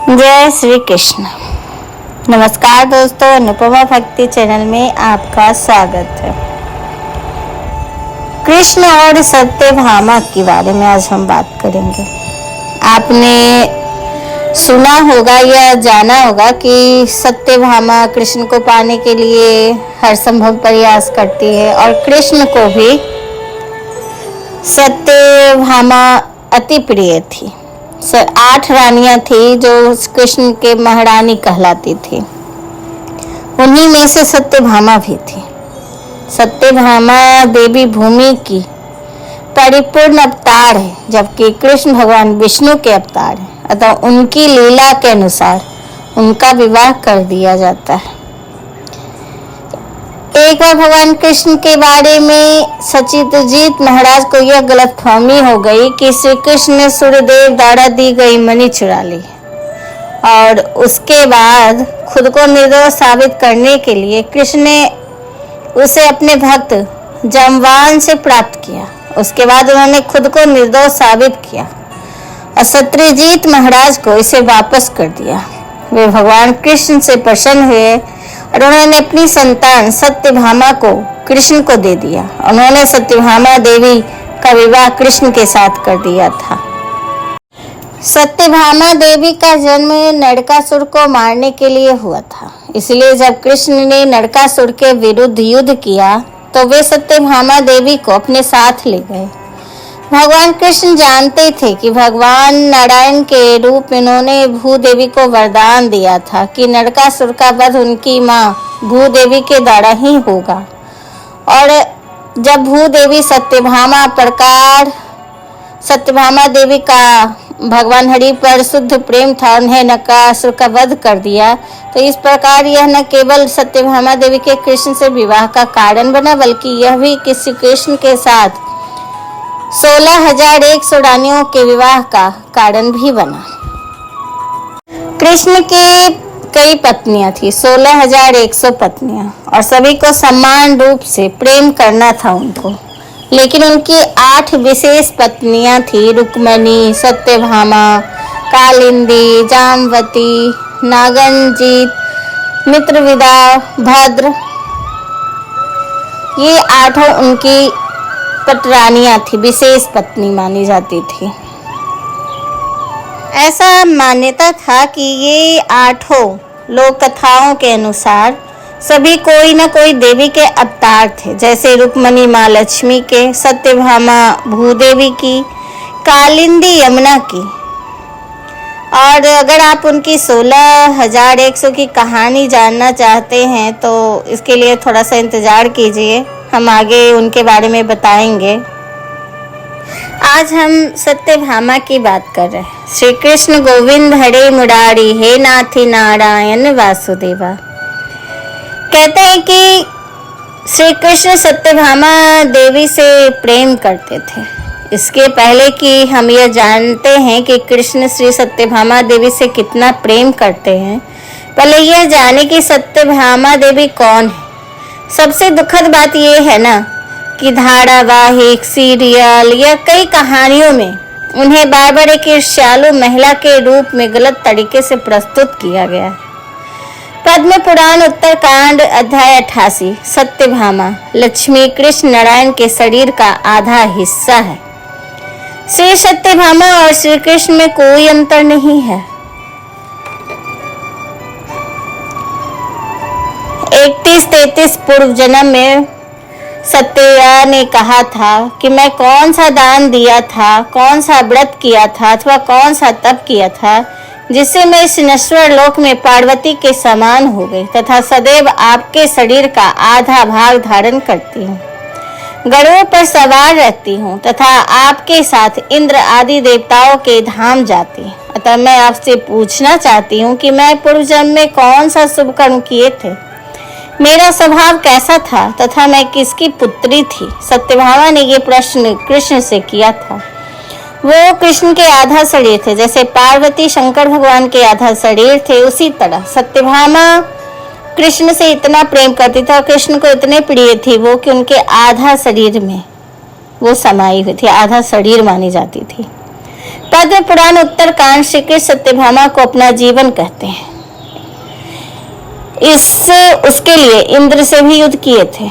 जय श्री कृष्ण। नमस्कार दोस्तों, अनुपमा भक्ति चैनल में आपका स्वागत है। कृष्ण और सत्यभामा के बारे में आज हम बात करेंगे। आपने सुना होगा या जाना होगा कि सत्यभामा कृष्ण को पाने के लिए हर संभव प्रयास करती है और कृष्ण को भी सत्यभामा अति प्रिय थी। 8 रानियां थी जो कृष्ण के महारानी कहलाती थी। उन्हीं में से सत्यभामा भी थी। सत्यभामा देवी भूमि की परिपूर्ण अवतार है, जबकि कृष्ण भगवान विष्णु के अवतार है। अतः उनकी लीला के अनुसार उनका विवाह कर दिया जाता है। एक बार भगवान कृष्ण के बारे में सचित्रजीत महाराज को यह गलतफहमी हो गई कि श्री कृष्ण ने सूर्यदेव द्वारा दी गई मणि चुरा ली और उसके बाद खुद को निर्दोष साबित करने के लिए कृष्ण ने उसे अपने भक्त जाम्बवान से प्राप्त किया। उसके बाद उन्होंने खुद को निर्दोष साबित किया और सत्यजीत महाराज को इसे वापस कर दिया। वे भगवान कृष्ण से प्रसन्न हुए और उन्होंने अपनी संतान सत्यभामा को कृष्ण को दे दिया। उन्होंने सत्यभामा देवी का विवाह कृष्ण के साथ कर दिया था। सत्यभामा देवी का जन्म नरकासुर को मारने के लिए हुआ था। इसलिए जब कृष्ण ने नरकासुर के विरुद्ध युद्ध किया तो वे सत्यभामा देवी को अपने साथ ले गए। भगवान कृष्ण जानते थे कि भगवान नारायण के रूप में उन्होंने भूदेवी को वरदान दिया था कि नरकासुर का वध उनकी माँ भूदेवी के द्वारा ही होगा। और जब भूदेवी सत्यभामा देवी का भगवान हरि पर शुद्ध प्रेम था, उन्हें नरकासुर का वध कर दिया। तो इस प्रकार यह न केवल सत्यभामा देवी के कृष्ण से विवाह का कारण बना, बल्कि यह भी श्री कृष्ण के साथ 16,100 रानियों के विवाह का कारण भी बना। कृष्ण की कई पत्नियां थी, 16,100 पत्नियां, और सभी को समान रूप से प्रेम करना था उनको। लेकिन उनकी 8 विशेष पत्नियां थी, रुक्मणी, सत्यभामा, कालिंदी, जाम्बवती, नागनजीत, मित्रविदा, भद्र। ये 8 उनकी पटरानियां थी, विशेष पत्नी मानी जाती थी। ऐसा मान्यता था कि ये 8 लोक कथाओं के अनुसार सभी कोई न कोई देवी के अवतार थे, जैसे रुक्मणी माँ लक्ष्मी के, सत्यभामा भूदेवी की, कालिंदी यमुना की। और अगर आप उनकी 16,100 की कहानी जानना चाहते हैं तो इसके लिए थोड़ा सा इंतजार कीजिए, हम आगे उनके बारे में बताएंगे। आज हम सत्यभामा की बात कर रहे हैं। श्री कृष्ण गोविंद हरे मुरारी, हे नाथी नारायण वासुदेवा। कहते हैं कि श्री कृष्ण सत्यभामा देवी से प्रेम करते थे। इसके पहले कि हम यह जानते हैं कि कृष्ण श्री सत्यभामा देवी से कितना प्रेम करते हैं, पहले यह जाने कि सत्यभामा देवी कौन है। सबसे दुखद बात यह है ना कि धारावाहिक, सीरियल या कई कहानियों में उन्हें बार बार एक ईर्ष्यालु महिला के रूप में गलत तरीके से प्रस्तुत किया गया है। पद्म पुराण उत्तरकांड अध्याय 88, सत्यभामा लक्ष्मी कृष्ण नारायण के शरीर का आधा हिस्सा है। श्री सत्यभामा और श्री कृष्ण में कोई अंतर नहीं है। 31-33 पूर्व जन्म में सत्या ने कहा था कि मैं कौन सा दान दिया था, कौन सा व्रत किया था अथवा कौन सा तप किया था जिससे मैं इस नश्वर लोक में पार्वती के समान हो गई तथा सदैव आपके शरीर का आधा भाग धारण करती हूँ, गरुड़ पर सवार रहती हूँ तथा आपके साथ इंद्र आदि देवताओं के धाम जाती हूँ। अतः मैं आपसे पूछना चाहती हूँ कि मैं पूर्व जन्म में कौन सा शुभ कर्म किए थे, मेरा स्वभाव कैसा था तथा मैं किसकी पुत्री थी। सत्यभामा ने ये प्रश्न कृष्ण से किया था। वो कृष्ण के आधा शरीर थे, जैसे पार्वती शंकर भगवान के आधा शरीर थे, उसी तरह सत्यभामा कृष्ण से इतना प्रेम करती थी और कृष्ण को इतने प्रिय थी वो कि उनके आधा शरीर में वो समाई हुई थी, आधा शरीर मानी जाती थी। पद्म पुराण उत्तरकांड श्री कृष्ण सत्यभामा को अपना जीवन कहते हैं। उसके लिए इंद्र से भी युद्ध किए थे।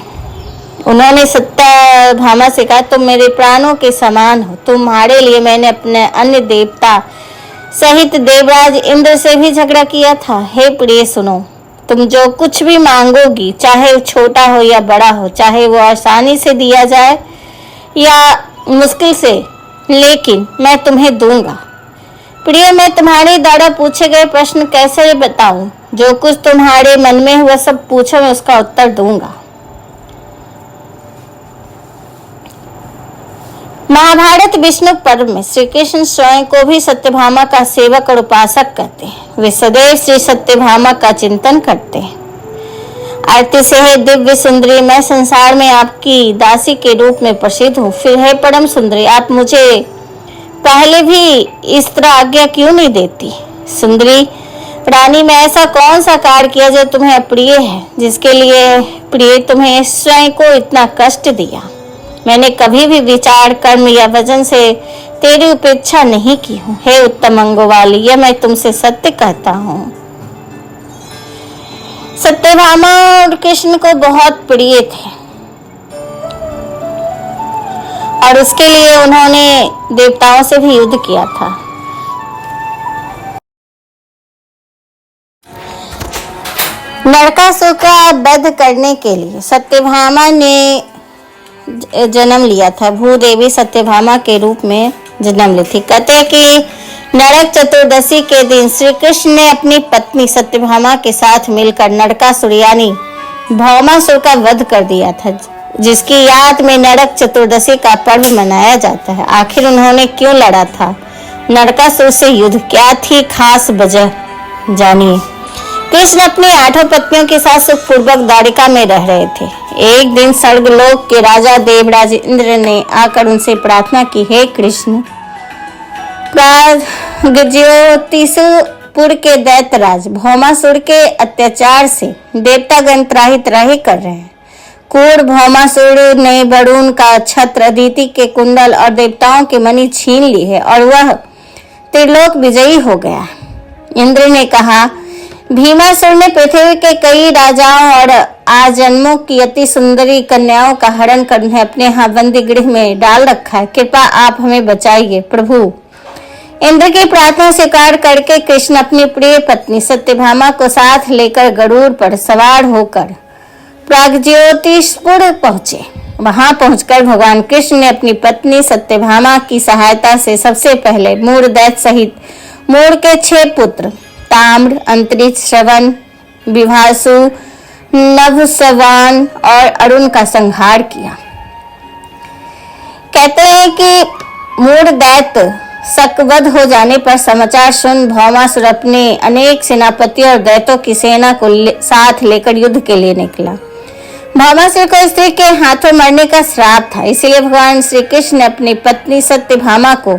उन्होंने सत्यभामा से कहा, तुम मेरे प्राणों के समान हो, तुम्हारे लिए मैंने अपने अन्य देवता सहित देवराज इंद्र से भी झगड़ा किया था। हे प्रिय सुनो, तुम जो कुछ भी मांगोगी, चाहे वो छोटा हो या बड़ा हो, चाहे वो आसानी से दिया जाए या मुश्किल से, लेकिन मैं तुम्हें दूंगा। प्रिय, मैं तुम्हारे द्वारा पूछे गए प्रश्न कैसे बताऊं? जो कुछ तुम्हारे मन में हुआ सब पूछो, मैं उसका उत्तर दूंगा। महाभारत विष्णु पर्व में श्री कृष्ण स्वयं को भी सत्यभामा का सेवक और उपासक कहते हैं। वे सदैव श्री सत्यभामा का चिंतन करते हैं। आरती से है दिव्य सुंदरी, मैं संसार में आपकी दासी के रूप में प्रसिद्ध हूँ। फिर है परम सुंदरी, आप मुझे पहले भी इस तरह आज्ञा क्यों नहीं देती? सुंदरी रानी, मैं ऐसा कौन सा कार्य किया जो तुम्हें अप्रिय है, जिसके लिए प्रिय तुम्हें स्वयं को इतना कष्ट दिया? मैंने कभी भी विचार, कर्म या वचन से तेरी उपेक्षा नहीं की हूँ। हे उत्तम अंगों वाली, यह मैं तुमसे सत्य कहता हूँ। सत्यभामा और कृष्ण को बहुत प्रिय थे और उसके लिए उन्होंने देवताओं से भी युद्ध किया था। नरकासुर का वध करने के लिए सत्यभामा ने जन्म लिया था। भूदेवी सत्यभामा के रूप में जन्म ली थी। कहते हैं कि नरक चतुर्दशी के दिन श्री कृष्ण ने अपनी पत्नी सत्यभामा के साथ मिलकर नरकासुर यानी भौमासुर का वध कर दिया था, जिसकी याद में नरक चतुर्दशी का पर्व मनाया जाता है। आखिर उन्होंने क्यों लड़ा था? नरकासुर से युद्ध क्या थी खास वजह, जानिए। कृष्ण अपनी 8 पत्नियों के साथ सुखपूर्वक द्वारिका में रह रहे थे। एक दिन स्वर्गलोक के राजा देवराज इंद्र ने आकर उनसे प्रार्थना की, हे कृष्ण, प्रागज्योतिषपुर के दैत्यराज भौमासुर के अत्याचार से देवतागण त्राहि त्राहि कर रहे हैं। क्रूर भौमासुर ने वरुण का छत्र, अदिति के कुंडल और देवताओं के मणि छीन ली है और वह त्रिलोक विजयी हो गया। इंद्र ने कहा, भीमासुर ने पृथ्वी के कई राजाओं और आजन्मों की अति सुंदरी कन्याओं का हरण कर उन्हें अपने यहाँ बंदी गृह में डाल रखा है। कृपा आप हमें बचाइए प्रभु। इंद्र की प्रार्थना स्वीकार करके कृष्ण अपनी प्रिय पत्नी सत्यभामा को साथ लेकर गरुड़ पर सवार होकर प्रागज्योतिषपुर पहुंचे। वहां पहुंचकर भगवान कृष्ण ने अपनी पत्नी सत्यभामा की सहायता से सबसे पहले मूढ़ दैत्य सहित मूढ़ के 6 पुत्र ताम्र, अंतरिक्ष, श्रवण, विभासु, नभस्वान और अरुण का संहार किया। कहते हैं कि मूढ़ दैत्य सकवध हो जाने पर समाचार सुन भौमासुर अपने अनेक सेनापतियों और दैत्यों की सेना को साथ लेकर युद्ध के लिए निकला। भौमासुर को स्त्री के हाथों मरने का श्राप था, इसलिए भगवान श्री कृष्ण ने अपनी पत्नी सत्यभामा को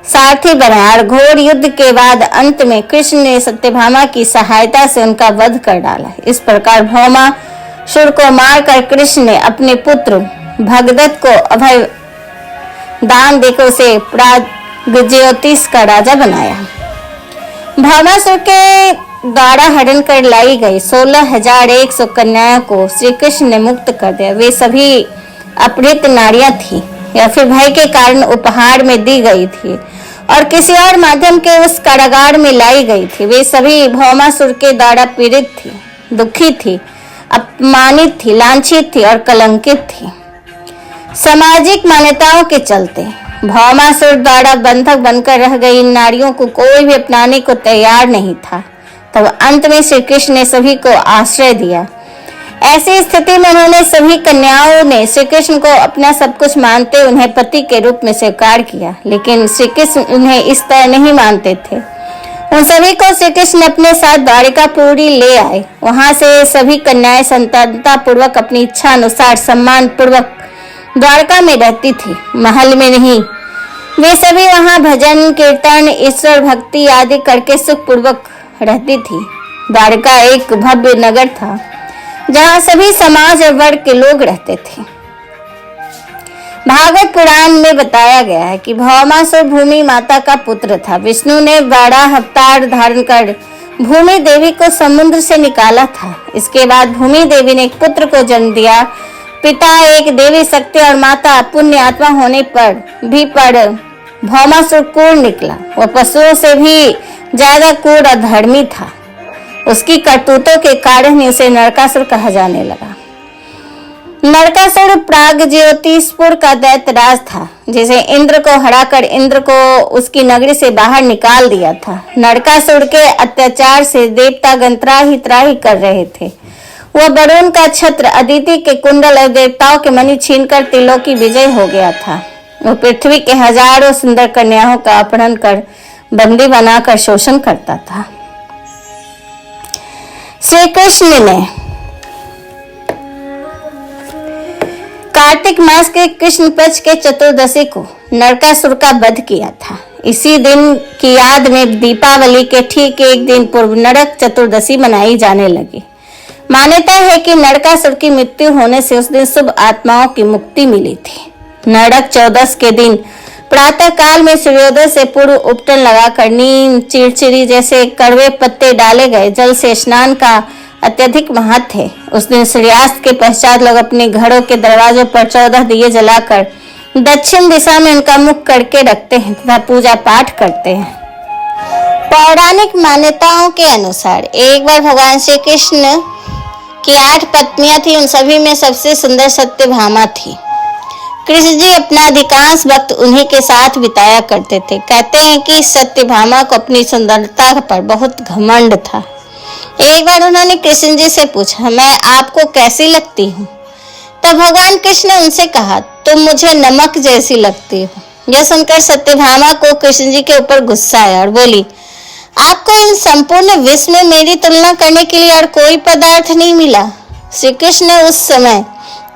सारथी बनाया और घोर युद्ध के बाद अंत में कृष्ण ने सत्यभामा की सहायता से उनका वध कर डाला। इस प्रकार भौमासुर को मारकर कृष्ण ने अपने पुत्र भगदत्त को अभय दान देकर उसे प्रागज्योतिष का राजा बनाया। भौमासुर के द्वारा हरण कर लाई गई 16,100 कन्याओं को श्री कृष्ण ने मुक्त कर दिया। वे सभी अपहृत नारियां थी या फिर भय के कारण उपहार में दी गई थी और किसी और माध्यम के उस कारागार में लाई गई थी। वे सभी भौमासुर के द्वारा पीड़ित थी, दुखी थी, अपमानित थी, लांछित थी और कलंकित थी। सामाजिक मान्यताओं के चलते भौमासुर द्वारा बंधक बनकर रह गई इन नारियों को कोई भी अपनाने को तैयार नहीं था। तब अंत में श्री कृष्ण ने सभी को आश्रय दिया। ऐसी स्थिति में उन्होंने सभी कन्याओं ने श्री कृष्ण को अपना सब कुछ मानते उन्हें पति के रूप में स्वीकार किया, लेकिन श्री कृष्ण उन्हें इस तरह नहीं मानते थे। उन सभी को श्री कृष्ण अपने साथ द्वारिकापुरी ले आए। वहां से सभी कन्याएं संतानता पूर्वक अपनी इच्छा अनुसार सम्मान पूर्वक द्वारका में रहती थी, महल में नहीं। वे सभी वहां भजन कीर्तन ईश्वर भक्ति आदि करके सुख पूर्वक रहती थी। द्वारका एक भव्य नगर था जहां सभी समाज और वर्ग के लोग रहते थे। भागवत पुराण में बताया गया है कि भौमासुर भूमि माता का पुत्र था। विष्णु ने बड़ा अवतार धारण कर भूमि देवी को समुद्र से निकाला था। इसके बाद भूमि देवी ने एक पुत्र को जन्म दिया। पिता एक देवी शक्ति और माता पुण्य आत्मा होने पर भौमासुर क्रूर निकला। वह पशुओं से भी ज्यादा क्रूर और धर्मी था। उसकी करतूतों के कारण ही उसे नरकासुर कहा जाने लगा। नरकासुर प्रागज्योतिषपुर का दैत्यराज था, जिसे इंद्र को हराकर इंद्र को उसकी नगरी से बाहर निकाल दिया था। नरकासुर के अत्याचार से देवतागण त्राहि त्राहि कर रहे थे। वह वरुण का छत्र, अदिति के कुंडल और देवताओं के मणि छीनकर त्रिलोकी विजय हो गया था। वह पृथ्वी के हजारों सुंदर कन्याओं का अपहरण कर बंदी बनाकर शोषण करता था। श्री कृष्ण ने कार्तिक मास के कृष्ण पक्ष के चतुर्दशी को नरकासुर का वध किया था। इसी दिन की याद में दीपावली के ठीक एक दिन पूर्व नरक चतुर्दशी मनाई जाने लगी। मान्यता है कि नरकासुर की मृत्यु होने से उस दिन शुभ आत्माओं की मुक्ति मिली थी। नरक चौदस के दिन प्रातः काल में सूर्योदय से पूर्व उपटन लगाकर नीम, चिड़चिड़ी जैसे कड़वे पत्ते डाले गए जल से स्नान का अत्यधिक महत्व है। उस दिन सूर्यास्त के पश्चात लोग अपने घरों के दरवाजों पर 14 दिए जलाकर दक्षिण दिशा में उनका मुख करके रखते हैं तथा पूजा पाठ करते हैं। पौराणिक मान्यताओं के अनुसार एक बार भगवान श्री कृष्ण की 8 पत्नियां थी। उन सभी में सबसे सुंदर सत्यभामा थी। कृष्ण जी अपना अधिकांश वक्त उन्हीं के साथ बिताया करते थे। कहते हैं कि सत्यभामा को अपनी सुंदरता पर बहुत घमंड था। एक बार उन्होंने कृष्ण जी से पूछा, मैं आपको कैसी लगती हूँ? तब भगवान कृष्ण ने उनसे कहा, तुम मुझे नमक जैसी लगती हो। यह सुनकर सत्यभामा को कृष्ण जी के ऊपर गुस्सा आया और बोली, आपको इन संपूर्ण विश्व में मेरी तुलना करने के लिए और कोई पदार्थ नहीं मिला। श्री कृष्ण ने उस समय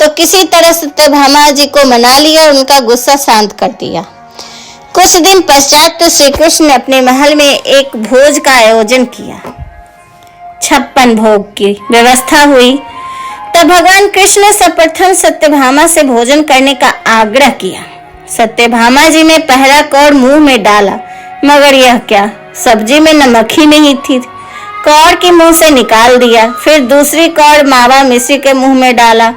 तो किसी तरह सत्यभामा जी को मना लिया और उनका गुस्सा शांत कर दिया। कुछ दिन पश्चात तो श्री कृष्ण ने अपने महल में एक भोज का आयोजन किया। 56 भोग की व्यवस्था हुई। तब भगवान कृष्ण ने सर्वप्रथम सत्यभामा से भोजन करने का आग्रह किया। सत्यभामा जी ने पहला कौर मुंह में डाला, मगर यह क्या, सब्जी में नमक ही नहीं थी। कौर के मुंह से निकाल दिया। फिर दूसरी कौर मावा मिश्री के मुंह में डाला।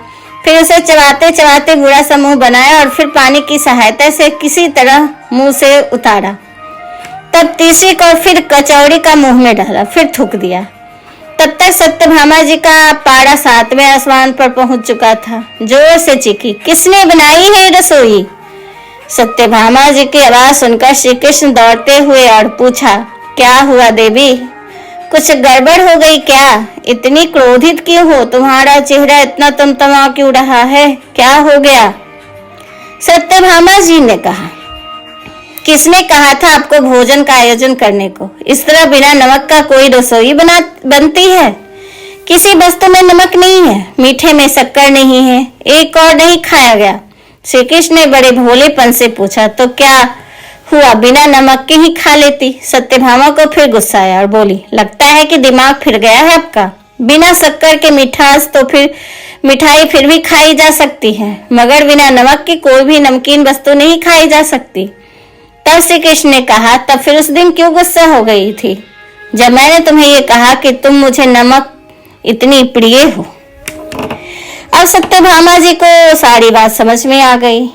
फिर उसे चबाते चबाते बुरा सा मुंह बनाया और फिर पानी की सहायता से किसी तरह मुंह से उतारा। तब तीसरी कौर फिर कचौड़ी का मुंह में डाला, फिर थूक दिया। तब तक सत्यभामा जी का पारा 7वें आसमान पर पहुंच चुका था। जोर से चीखी, किसने बनाई है रसोई? सत्यभामा जी की आवाज सुनकर श्री कृष्ण दौड़ते हुए और पूछा, क्या हुआ देवी, कुछ गड़बड़ हो गई क्या? इतनी क्रोधित क्यों हो? तुम्हारा चेहरा इतना तमतमा क्यों रहा है? क्या हो गया? सत्यभामा जी ने कहा, किसने कहा था आपको भोजन का आयोजन करने को? इस तरह बिना नमक का कोई रसोई बनती है? किसी वस्तु में नमक नहीं है, मीठे में शक्कर नहीं है, एक और नहीं खाया गया। श्री कृष्ण ने बड़े भोलेपन से पूछा, तो क्या हुआ, बिना नमक के ही खा लेती? सत्यभामा को फिर गुस्सा आया और बोली, लगता है कि दिमाग फिर गया है आपका। बिना शक्कर के मिठास तो फिर मिठाई फिर भी खाई जा सकती है, मगर बिना नमक की कोई भी नमकीन वस्तु नहीं खाई जा सकती। तब श्री कृष्ण ने कहा, तब फिर उस दिन क्यों गुस्सा हो गई थी जब मैंने तुम्हें ये कहा कि तुम मुझे नमक इतनी प्रिय हो? अब सत्यभामा जी को सारी बात समझ में आ गई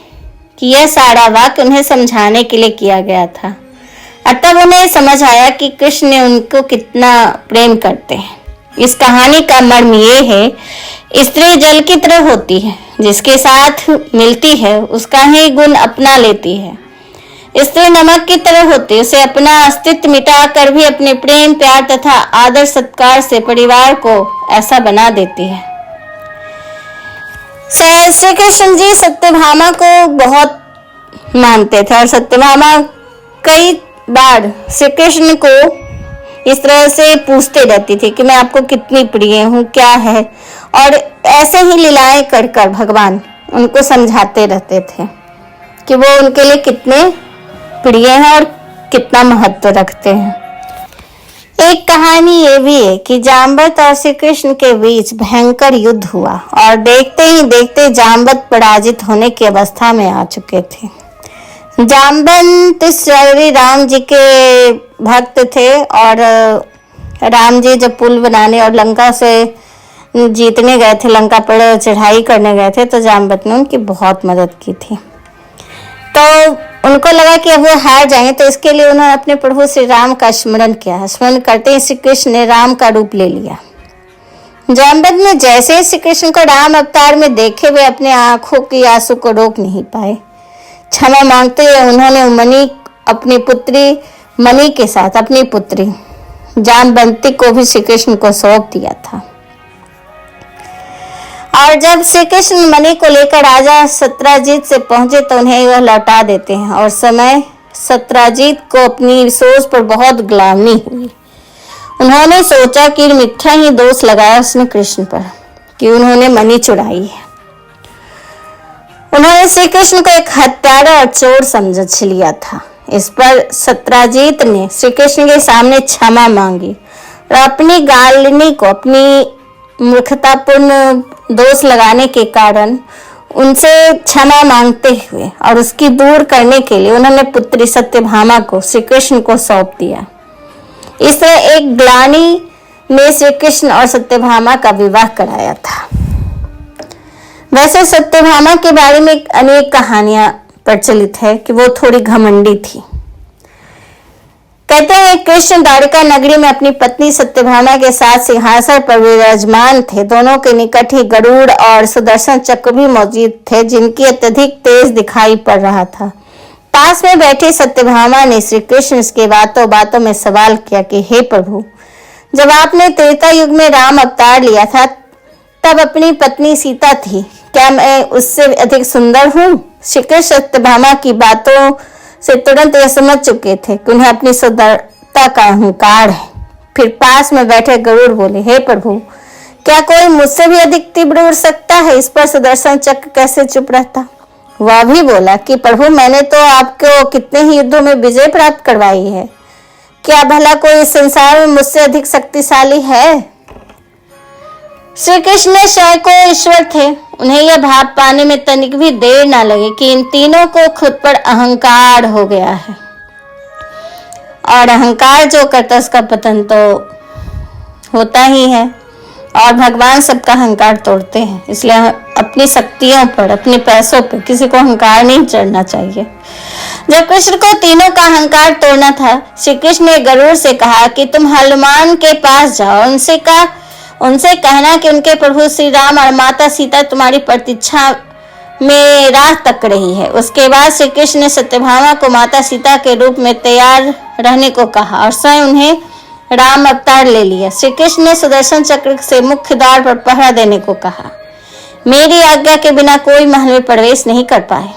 कि यह सारा वाक्य उन्हें समझाने के लिए किया गया था। और तब उन्हें समझ आया कि कृष्ण ने उनको कितना प्रेम करते हैं। इस कहानी का मर्म ये है, स्त्री जल की तरह होती है, जिसके साथ मिलती है उसका ही गुण अपना लेती है। स्त्री नमक की तरह होती है, उसे अपना अस्तित्व मिटा कर भी अपने प्रेम प्यार तथा आदर सत्कार से परिवार को ऐसा बना देती है। श्री कृष्ण जी सत्यभामा को बहुत मानते थे और सत्यभामा कई बार श्री कृष्ण को इस तरह से पूछते रहती थी कि मैं आपको कितनी प्रिय हूँ, क्या है, और ऐसे ही लीलाएं कर कर भगवान उनको समझाते रहते थे कि वो उनके लिए कितने प्रिय हैं और कितना महत्व रखते हैं। एक कहानी ये भी है कि जाम्बवत और श्री कृष्ण के बीच भयंकर युद्ध हुआ और देखते ही देखते जाम्बवत पराजित होने की अवस्था में आ चुके थे। जाम्बवंत श्री राम जी के भक्त थे और राम जी जब पुल बनाने और लंका से जीतने गए थे, लंका पर चढ़ाई करने गए थे, तो जाम्बवत ने उनकी बहुत मदद की थी। तो उनको लगा कि अब वो हार जाएंगे, तो इसके लिए उन्होंने अपने प्रभु श्री राम का स्मरण किया। स्मरण करते ही श्री कृष्ण ने राम का रूप ले लिया। जाम्बवत ने जैसे ही श्री कृष्ण को राम अवतार में देखे, वे अपने आंखों की आंसू को रोक नहीं पाए। क्षमा मांगते हुए उन्होंने मणि, अपनी पुत्री मणि के साथ अपनी पुत्री जाम्बवती को भी श्री कृष्ण को सौंप दिया था। और जब श्री कृष्ण मणि को लेकर राजा सत्यजीत से पहुंचे तो उन्हें वह लौटा देते हैं। और समय सत्यजीत को अपनी सोच पर बहुत ग्लानि हुई। उन्होंने सोचा कि मिथ्या ही दोष लगाया उसने कृष्ण पर कि उन्होंने मणि चुराई है। उन्होंने श्री कृष्ण को एक हत्यारा और चोर समझ लिया था। इस पर सत्यजीत ने श्री कृष्ण के सामने क्षमा मांगी और अपनी गालिनी को अपनी मूर्खतापूर्ण दोष लगाने के कारण उनसे क्षमा मांगते हुए और उसकी दूर करने के लिए उन्होंने पुत्री सत्यभामा को श्री कृष्ण को सौंप दिया। इस तरह एक ग्लानि में श्री कृष्ण और सत्यभामा का विवाह कराया था। वैसे सत्यभामा के बारे में अनेक कहानियां प्रचलित है कि वो थोड़ी घमंडी थी। कहते हैं कृष्ण द्वारिका नगरी में अपनी पत्नी सत्यभामा के साथ सिंहासन पर विराजमान थे। दोनों के निकट ही गरुड़ और सुदर्शन चक्र भी मौजूद थे, जिनकी अत्यधिक तेज दिखाई पड़ रहा था। पास में बैठी सत्यभामा ने श्री कृष्ण के बातों बातों में सवाल किया कि हे प्रभु, जब आपने त्रेता युग में राम अवतार लिया था तब अपनी पत्नी सीता थी, क्या मैं उससे अधिक सुंदर हूँ? श्री कृष्ण सत्यभामा की बातों से तुरंत यह समझ चुके थे कि उन्हें अपनी सुंदरता का अहंकार है। फिर पास में बैठे गरुड़ बोले, हे प्रभु, क्या कोई मुझसे भी अधिक तीव्र उड़ सकता है? इस पर सुदर्शन चक्र कैसे चुप रहता? वह भी बोला कि प्रभु, मैंने तो आपको कितने ही युद्धों में विजय प्राप्त करवाई है, क्या भला कोई इस संसार में मुझसे अधिक शक्तिशाली है? श्री कृष्ण स्वयं को ईश्वर थे। उन्हें यह भाव पाने में तनिक भी देर ना लगे कि इन तीनों को खुद पर अहंकार हो गया है, और अहंकार जो करता उसका पतन तो होता ही है। और भगवान सबका अहंकार तोड़ते हैं, इसलिए अपनी शक्तियों पर, अपने पैसों पर किसी को अहंकार नहीं चढ़ना चाहिए। जब कृष्ण को तीनों का अहंकार तोड़ना था, श्री कृष्ण ने गरुड़ से कहा कि तुम हनुमान के पास जाओ, उनसे कहना कि उनके प्रभु श्री राम और माता सीता तुम्हारी प्रतीक्षा में राह तक रही है। उसके बाद श्री कृष्ण ने सत्यभामा को माता सीता के रूप में तैयार रहने को कहा और स्वयं उन्हें राम अवतार ले लिया। श्री कृष्ण ने सुदर्शन चक्र से मुख्य द्वार पर पहरा देने को कहा। मेरी आज्ञा के बिना कोई महल में प्रवेश नहीं कर पाए।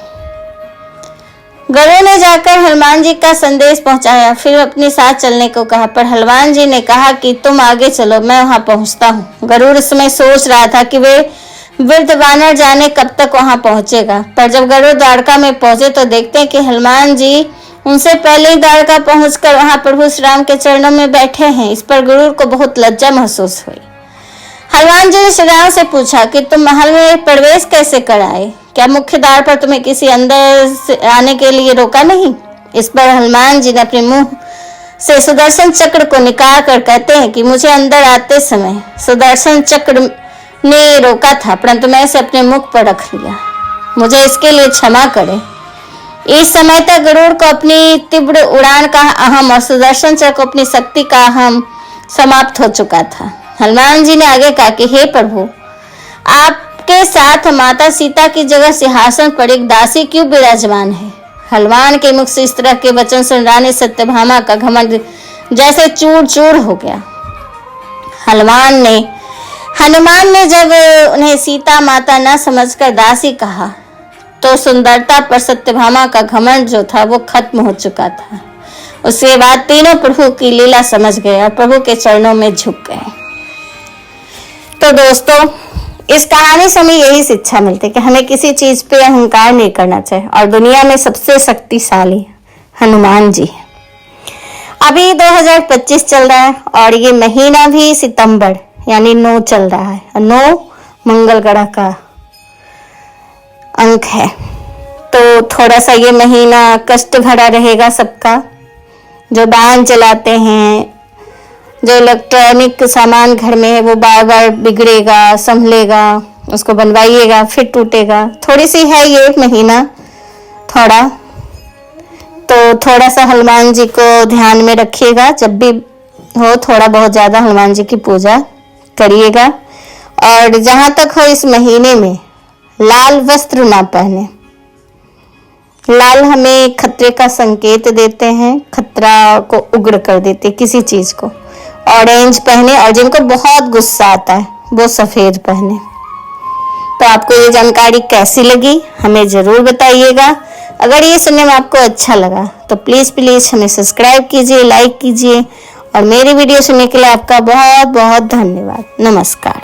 गरुड़ ने जाकर हनुमान जी का संदेश पहुंचाया, फिर अपने साथ चलने को कहा, पर हनुमान जी ने कहा कि तुम आगे चलो, मैं वहां पहुंचता हूँ। गरुड़ इस समय सोच रहा था कि वे वृद्ध वानर जाने कब तक वहां पहुंचेगा। पर जब गरुड़ द्वारका में पहुंचे तो देखते हैं कि हनुमान जी उनसे पहले ही द्वारका पहुंचकर वहां प्रभु श्री राम के चरणों में बैठे हैं। इस पर गरुड़ को बहुत लज्जा महसूस हुई। हनुमान जी ने श्री राम से पूछा कि तुम महल में प्रवेश कैसे कर आए? क्या मुख्य द्वार पर तुम्हें किसी अंदर से आने के लिए रोका नहीं? इस पर हनुमान जी ने अपने मुंह से सुदर्शन चक्र को निकाल कर कहते हैं कि मुझे अंदर आते समय सुदर्शन चक्र ने रोका था, परंतु मैं इसे अपने मुख पर रख लिया, मुझे इसके लिए क्षमा करें। इस समय तक गरुड़ को अपनी तीव्र उड़ान का अहम और सुदर्शन चक्र को अपनी शक्ति का अहम समाप्त हो चुका था। हनुमान जी ने आगे कहा कि हे प्रभु, आपके साथ माता सीता की जगह सिंहासन पर एक दासी क्यों विराजमान है? हनुमान के मुख से इस तरह के वचन सुन रानी सत्यभामा का घमंड जैसे चूर चूर हो गया। हनुमान ने जब उन्हें सीता माता न समझकर दासी कहा तो सुंदरता पर सत्यभामा का घमंड जो था वो खत्म हो चुका था। उसके बाद तीनों प्रभु की लीला समझ गए और प्रभु के चरणों में झुक गए। तो दोस्तों, इस कहानी से हमें यही शिक्षा मिलती है कि हमें किसी चीज पे अहंकार नहीं करना चाहिए, और दुनिया में सबसे शक्तिशाली हनुमान जी है। अभी 2025 चल रहा है और ये महीना भी सितंबर यानी 9 चल रहा है। 9 मंगल ग्रह का अंक है, तो थोड़ा सा ये महीना कष्ट भरा रहेगा सबका। जो वाहन चलाते हैं, जो इलेक्ट्रॉनिक सामान घर में है, वो बार बार बिगड़ेगा, संभलेगा, उसको बनवाइएगा, फिर टूटेगा। थोड़ी सी है ये महीना थोड़ा, तो थोड़ा सा हनुमान जी को ध्यान में रखिएगा। जब भी हो थोड़ा बहुत ज़्यादा हनुमान जी की पूजा करिएगा। और जहाँ तक हो इस महीने में लाल वस्त्र ना पहने। लाल हमें खतरे का संकेत देते हैं, खतरा को उग्र कर देते किसी चीज़ को। ऑरेंज पहने, और जिनको बहुत गुस्सा आता है वो सफ़ेद पहने। तो आपको ये जानकारी कैसी लगी हमें ज़रूर बताइएगा। अगर ये सुनने में आपको अच्छा लगा तो प्लीज़ हमें सब्सक्राइब कीजिए, लाइक कीजिए, और मेरी वीडियो सुनने के लिए आपका बहुत बहुत धन्यवाद। नमस्कार।